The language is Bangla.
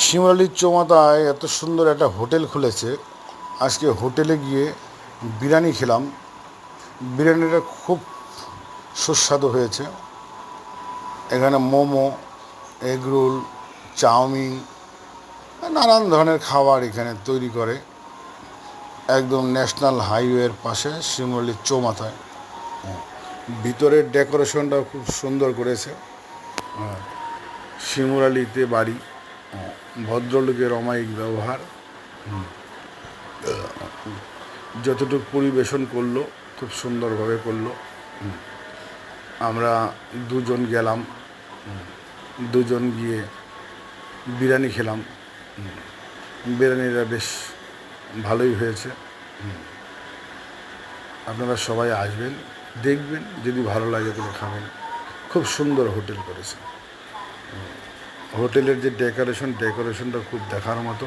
শিমরালির চৌমাথায় এত সুন্দর একটা হোটেল খুলেছে। আজকে হোটেলে গিয়ে বিরিয়ানি খেলাম। বিরিয়ানিটা খুব সুস্বাদু হয়েছে। এখানে মোমো, এগরোল, চাউমিন, নানান ধরনের খাবার এখানে তৈরি করে। একদম ন্যাশনাল হাইওয়ের পাশে শিমরালির চৌমাথায়। ভিতরের ডেকোরেশনটাও খুব সুন্দর করেছে। শিমরালিতে বাড়ি, ভদ্রলোকের অমায়িক ব্যবহার। যতটুকু পরিবেশন করলো খুব সুন্দরভাবে করলো। আমরা দুজন গেলাম, দুজন গিয়ে বিরিয়ানি খেলাম। বিরিয়ানিটা বেশ ভালোই হয়েছে। আপনারা সবাই আসবেন, দেখবেন, যদি ভালো লাগে তাহলে খাবেন। খুব সুন্দর হোটেল করেছে। হোটেলের যে ডেকোরেশনটা খুব দেখার মতো।